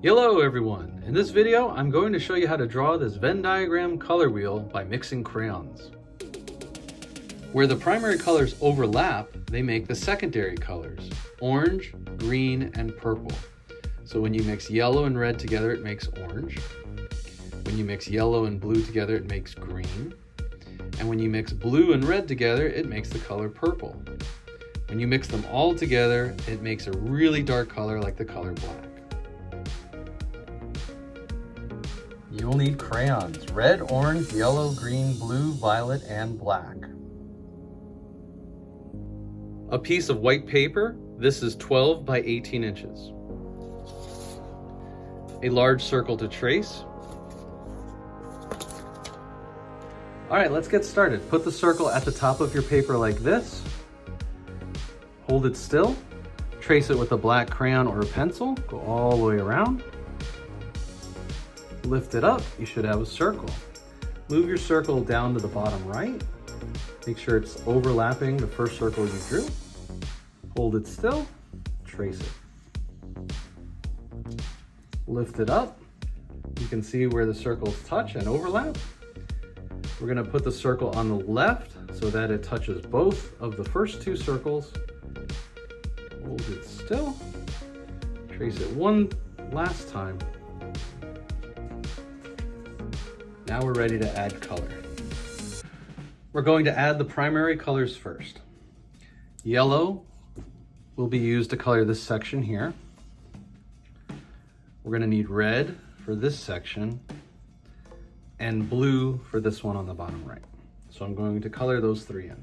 Hello everyone! In this video, I'm going to show you how to draw this Venn diagram color wheel by mixing crayons. Where the primary colors overlap, they make the secondary colors, orange, green, and purple. So when you mix yellow and red together, it makes orange. When you mix yellow and blue together, it makes green. And when you mix blue and red together, it makes the color purple. When you mix them all together, it makes a really dark color like the color black. You'll need crayons, red, orange, yellow, green, blue, violet, and black. A piece of white paper, this is 12 by 18 inches. A large circle to trace. All right, let's get started. Put the circle at the top of your paper like this. Hold it still. Trace it with a black crayon or a pencil. Go all the way around. Lift it up, you should have a circle. Move your circle down to the bottom right. Make sure it's overlapping the first circle you drew. Hold it still, trace it. Lift it up. You can see where the circles touch and overlap. We're gonna put the circle on the left so that it touches both of the first two circles. Hold it still. Trace it one last time. Now we're ready to add color. We're going to add the primary colors first. Yellow will be used to color this section here. We're going to need red for this section and blue for this one on the bottom right. So I'm going to color those three in.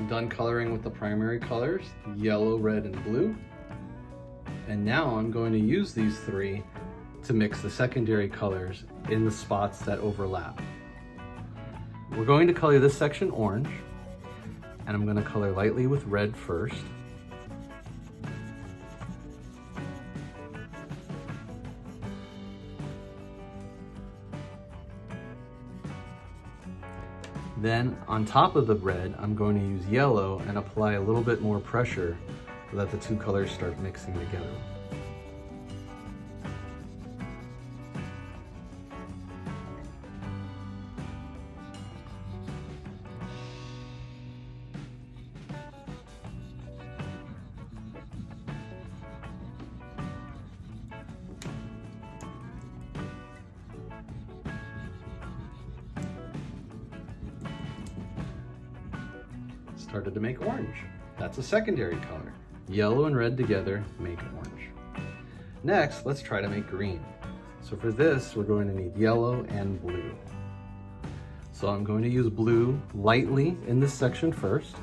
I'm done coloring with the primary colors, yellow, red, and blue. And now I'm going to use these three to mix the secondary colors in the spots that overlap. We're going to color this section orange, and I'm going to color lightly with red first. Then on top of the red, I'm going to use yellow and apply a little bit more pressure so that the two colors start mixing together. Started to make orange. That's a secondary color. Yellow and red together make orange. Next, let's try to make green. So for this, we're going to need yellow and blue. So I'm going to use blue lightly in this section first.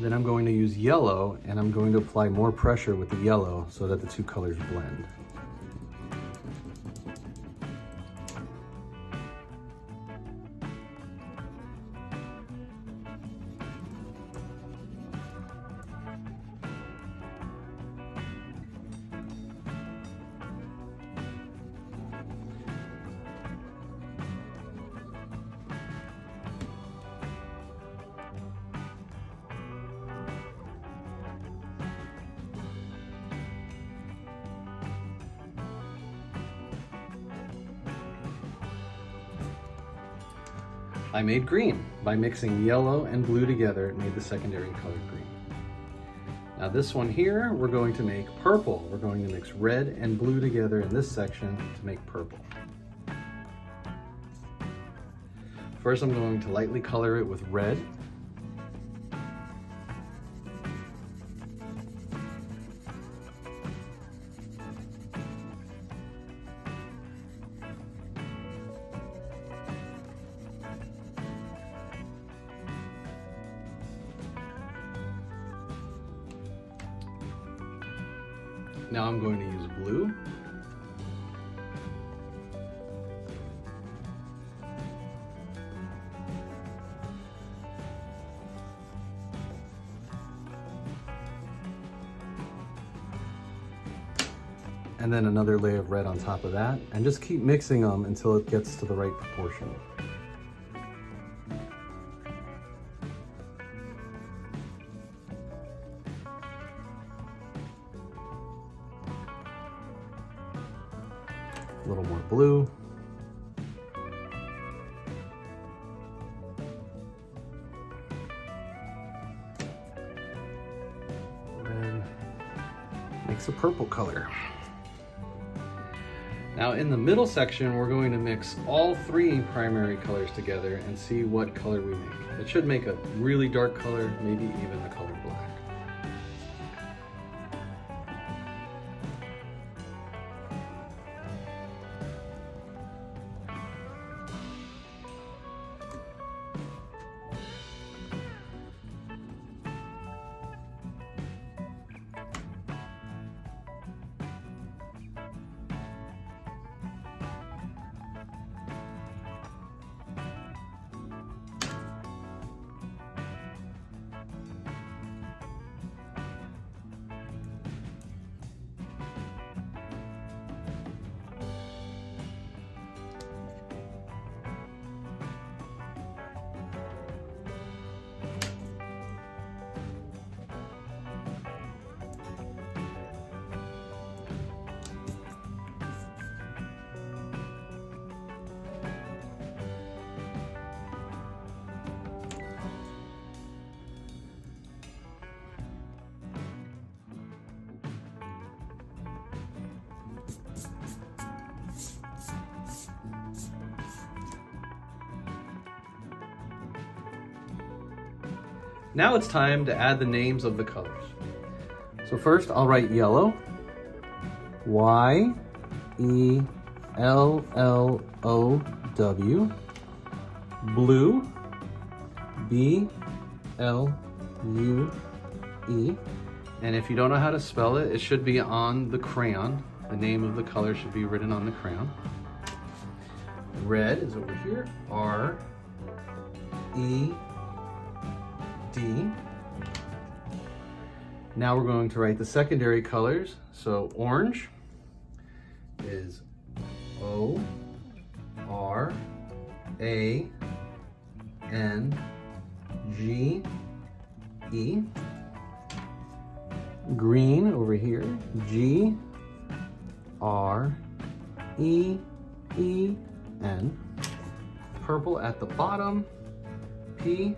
Then I'm going to use yellow, and I'm going to apply more pressure with the yellow so that the two colors blend. I made green. By mixing yellow and blue together, it made the secondary color green. Now this one here, we're going to make purple. We're going to mix red and blue together in this section to make purple. First, I'm going to lightly color it with red. Now I'm going to use blue. And then another layer of red on top of that, and just keep mixing them until it gets to the right proportion. A little more blue. Red makes a purple color. Now in the middle section, we're going to mix all three primary colors together and see what color we make. It should make a really dark color, maybe even the color black. Now it's time to add the names of the colors. So first I'll write yellow, Y-E-L-L-O-W, blue, B-L-U-E, and if you don't know how to spell it, it should be on the crayon. The name of the color should be written on the crayon. Red is over here, R-E-D. Now we're going to write the secondary colors. So orange is O-R-A-N-G-E. Green over here, G-R-E-E-N. Purple at the bottom, P-U-R-P-L-E.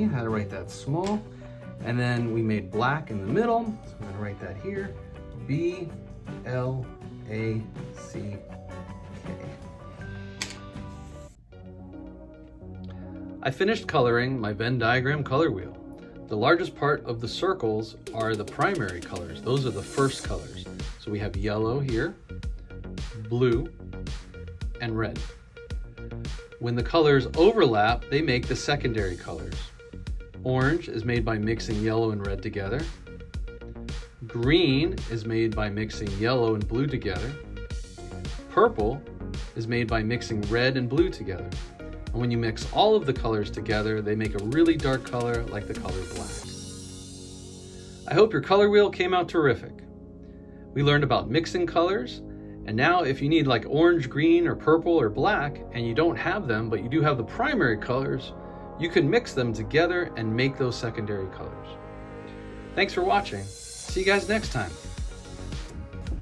How to write that small. And then we made black in the middle, so I'm going to write that here, B-L-A-C-K. I finished coloring my Venn diagram color wheel. The largest part of the circles are the primary colors. Those are the first colors. So we have yellow here, blue, and red. When the colors overlap, they make the secondary colors. Orange is made by mixing yellow and red together. Green is made by mixing yellow and blue together. Purple is made by mixing red and blue together. And when you mix all of the colors together, they make a really dark color like the color black. I hope your color wheel came out terrific. We learned about mixing colors, and now if you need like orange, green, or purple, or black, and you don't have them, but you do have the primary colors, you can mix them together and make those secondary colors. Thanks for watching. See you guys next time.